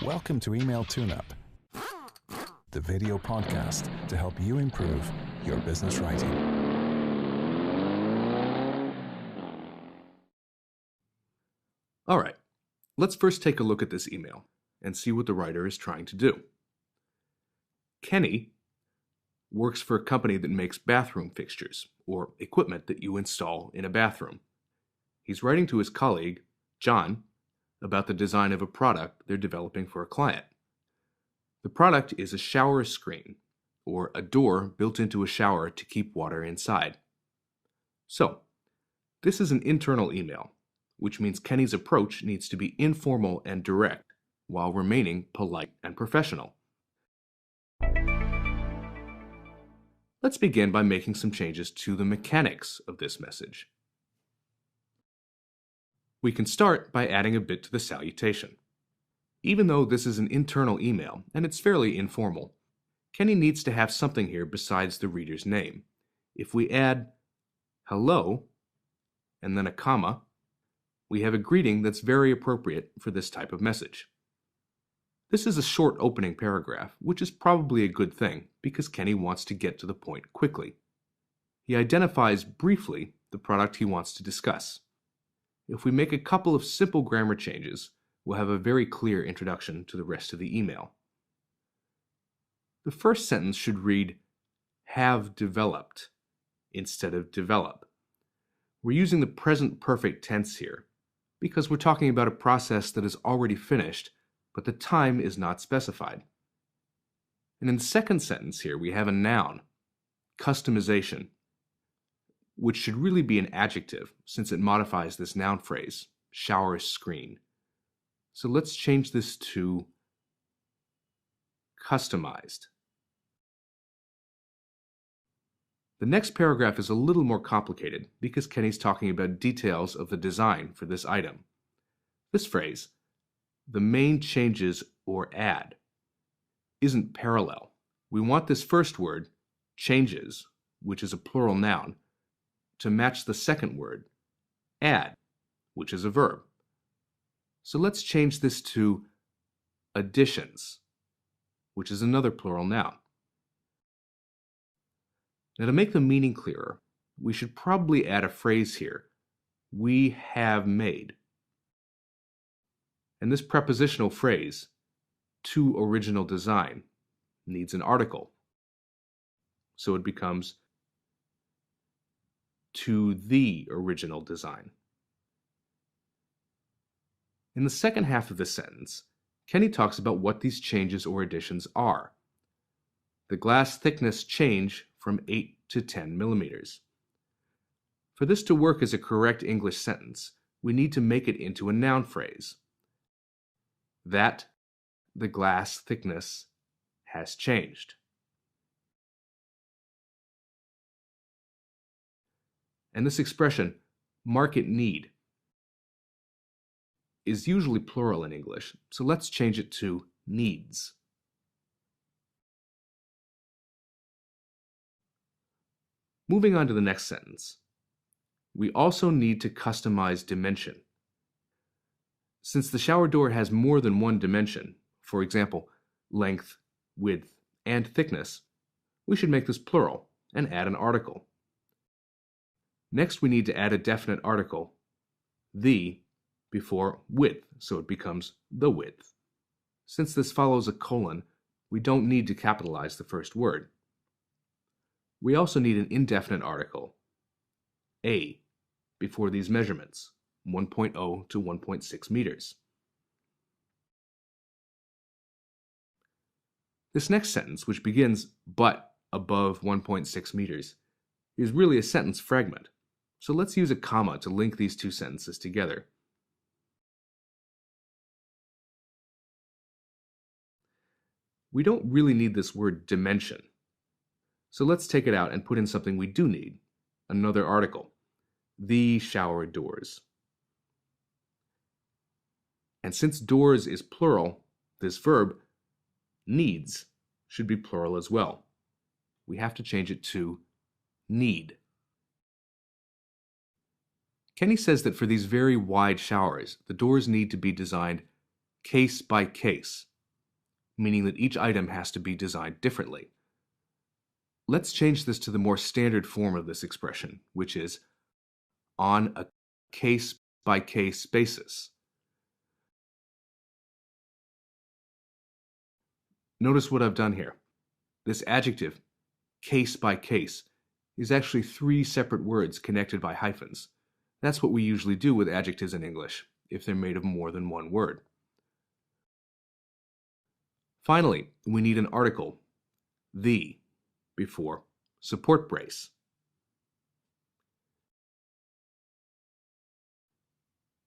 Welcome to Email TuneUp, the video podcast to help you improve your business writing. All right, let's first take a look at this email and see what the writer is trying to do. Kenny works for a company that makes bathroom fixtures, or equipment that you install in a bathroom. He's writing to his colleague, John, about the design of a product they're developing for a client. The product is a shower screen, or a door built into a shower to keep water inside. So, this is an internal email, which means Kenny's approach needs to be informal and direct, while remaining polite and professional. Let's begin by making some changes to the mechanics of this message. We can start by adding a bit to the salutation. Even though this is an internal email and it's fairly informal, Kenny needs to have something here besides the reader's name. If we add hello and then a comma, we have a greeting that's very appropriate for this type of message. This is a short opening paragraph, which is probably a good thing because Kenny wants to get to the point quickly. He identifies briefly the product he wants to discuss. If we make a couple of simple grammar changes, we'll have a very clear introduction to the rest of the email. The first sentence should read, have developed, instead of develop. We're using the present perfect tense here because we're talking about a process that is already finished, but the time is not specified. And in the second sentence here, we have a noun, customization, which should really be an adjective since it modifies this noun phrase, shower screen. So let's change this to customized. The next paragraph is a little more complicated because Kenny's talking about details of the design for this item. This phrase, the main changes or add, isn't parallel. We want this first word, changes, which is a plural noun, to match the second word, add, which is a verb. So let's change this to additions, which is another plural noun. Now to make the meaning clearer, we should probably add a phrase here, we have made. And this prepositional phrase, to original design, needs an article. So it becomes to the original design. In the second half of the sentence, Kenny talks about what these changes or additions are. The glass thickness change from 8 to 10 millimeters. For this to work as a correct English sentence, we need to make it into a noun phrase. That the glass thickness has changed. And this expression, market need, is usually plural in English, so let's change it to needs. Moving on to the next sentence. We also need to customize dimension. Since the shower door has more than one dimension, for example, length, width, and thickness, we should make this plural and add an article. Next, we need to add a definite article, the, before width, so it becomes the width. Since this follows a colon, we don't need to capitalize the first word. We also need an indefinite article, a, before these measurements, 1.0 to 1.6 meters. This next sentence, which begins but above 1.6 meters, is really a sentence fragment. So let's use a comma to link these two sentences together. We don't really need this word dimension. So let's take it out and put in something we do need, another article, the shower doors. And since doors is plural, this verb, needs, should be plural as well. We have to change it to need. Kenny says that for these very wide showers, the doors need to be designed case by case, meaning that each item has to be designed differently. Let's change this to the more standard form of this expression, which is on a case-by-case basis. Notice what I've done here. This adjective, case by case, is actually 3 separate words connected by hyphens. That's what we usually do with adjectives in English, if they're made of more than one word. Finally, we need an article, the, before support brace.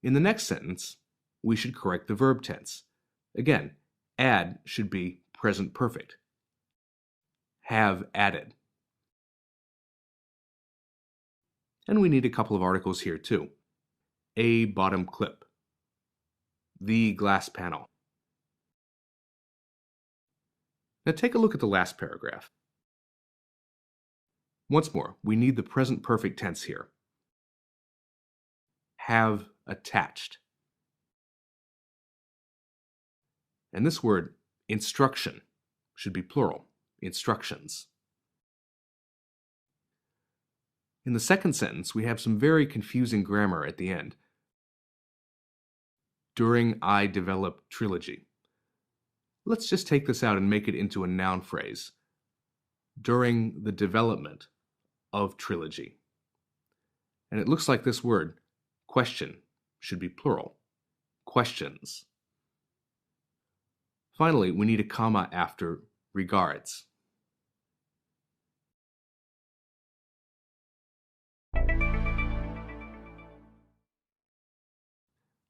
In the next sentence, we should correct the verb tense. Again, add should be present perfect. Have added. And we need a couple of articles here too. A bottom clip. The glass panel. Now take a look at the last paragraph. Once more, we need the present perfect tense here. Have attached. And this word, instruction, should be plural, instructions. In the second sentence, we have some very confusing grammar at the end. During I developed trilogy. Let's just take this out and make it into a noun phrase. During the development of trilogy. And it looks like this word, question, should be plural, questions. Finally, we need a comma after regards.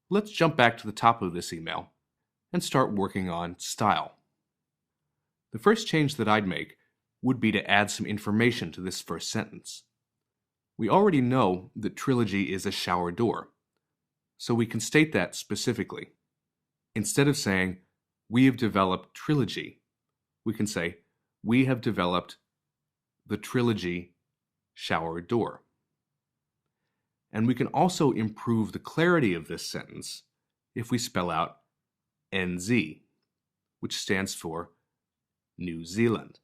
Let's jump back to the top of this email and start working on style. The first change that I'd make would be to add some information to this first sentence. We already know that trilogy is a shower door, so we can state that specifically. Instead of saying, we have developed trilogy, we can say, we have developed the trilogy shower door. And we can also improve the clarity of this sentence if we spell out NZ, which stands for New Zealand.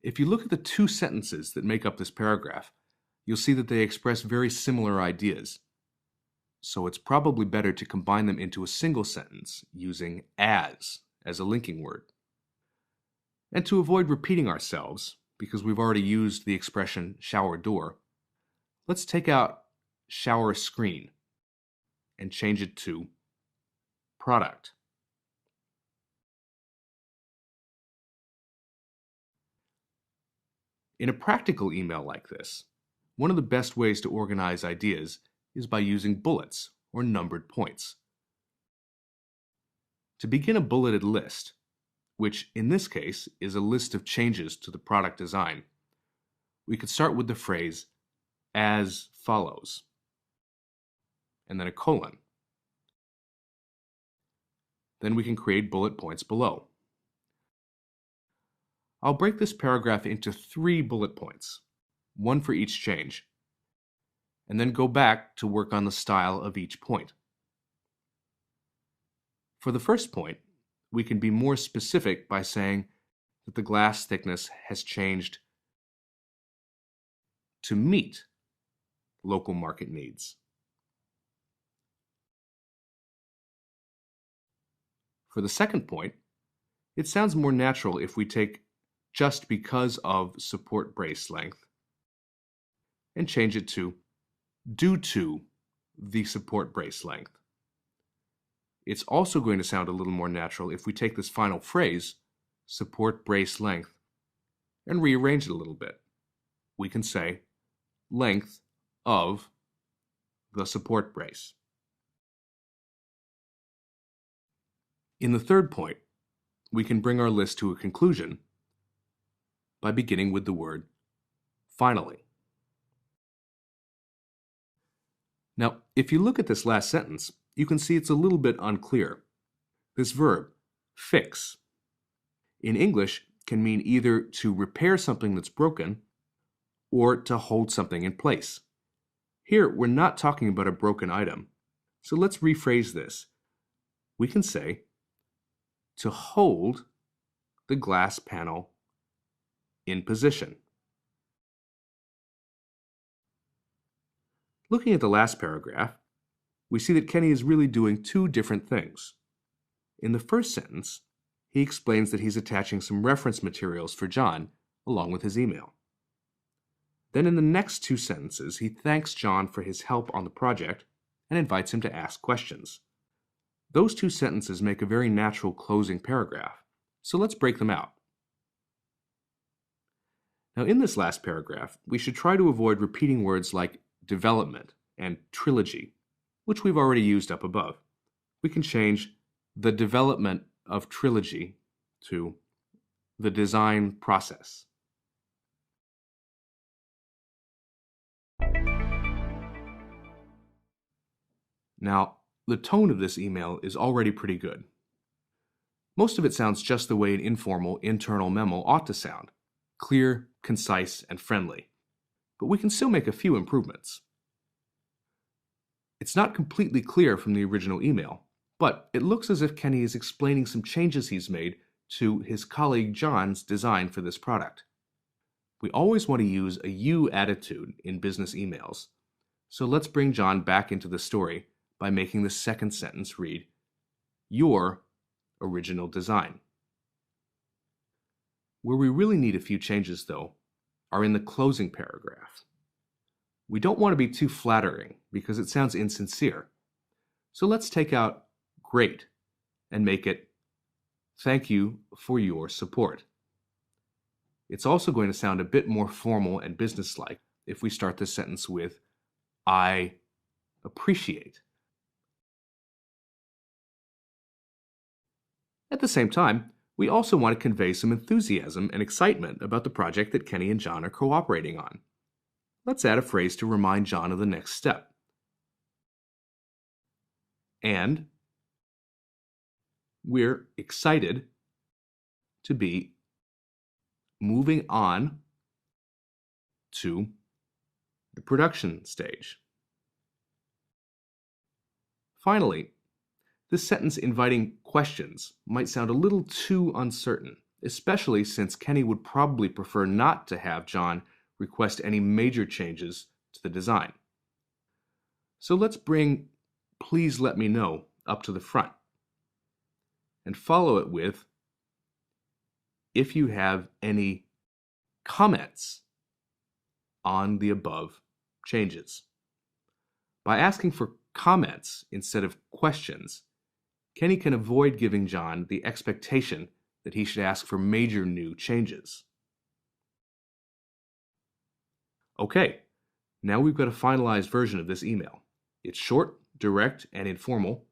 If you look at the 2 sentences that make up this paragraph, you'll see that they express very similar ideas. So it's probably better to combine them into a single sentence using as a linking word. And to avoid repeating ourselves, because we've already used the expression shower door, let's take out shower screen and change it to product. In a practical email like this, one of the best ways to organize ideas is by using bullets or numbered points. To begin a bulleted list, which in this case is a list of changes to the product design, we could start with the phrase as follows, and then a colon. Then we can create bullet points below. I'll break this paragraph into 3 bullet points, 1 for each change, and then go back to work on the style of each point. For the first point, we can be more specific by saying that the glass thickness has changed to meet local market needs. For the second point, it sounds more natural if we take just because of support brace length and change it to due to the support brace length. It's also going to sound a little more natural if we take this final phrase, support brace length, and rearrange it a little bit. We can say length of the support brace. In the third point, we can bring our list to a conclusion by beginning with the word finally. Now, if you look at this last sentence, you can see it's a little bit unclear. This verb, fix, in English can mean either to repair something that's broken or to hold something in place. Here, we're not talking about a broken item, so let's rephrase this. We can say, to hold the glass panel in position. Looking at the last paragraph, we see that Kenny is really doing two different things. In the first sentence, he explains that he's attaching some reference materials for John along with his email. Then in the next two sentences, he thanks John for his help on the project and invites him to ask questions. Those two sentences make a very natural closing paragraph, so let's break them out. Now in this last paragraph, we should try to avoid repeating words like development and trilogy, which we've already used up above. We can change the development of trilogy to the design process. Now, the tone of this email is already pretty good. Most of it sounds just the way an informal internal memo ought to sound, clear, concise, and friendly. But we can still make a few improvements. It's not completely clear from the original email, but it looks as if Kenny is explaining some changes he's made to his colleague John's design for this product. We always want to use a you attitude in business emails, so let's bring John back into the story by making the second sentence read, your original design. Where we really need a few changes, though, are in the closing paragraph. We don't want to be too flattering because it sounds insincere. So let's take out great and make it thank you for your support. It's also going to sound a bit more formal and businesslike if we start the sentence with I appreciate. At the same time, we also want to convey some enthusiasm and excitement about the project that Kenny and John are cooperating on. Let's add a phrase to remind John of the next step. And we're excited to be moving on to the production stage. Finally, this sentence inviting questions might sound a little too uncertain, especially since Kenny would probably prefer not to have John request any major changes to the design. So let's bring please let me know up to the front and follow it with if you have any comments on the above changes. By asking for comments instead of questions, Kenny can avoid giving John the expectation that he should ask for major new changes. Okay, now we've got a finalized version of this email. It's short, direct, and informal,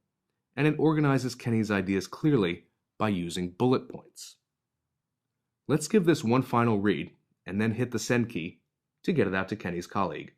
and it organizes Kenny's ideas clearly by using bullet points. Let's give this one final read and then hit the send key to get it out to Kenny's colleague.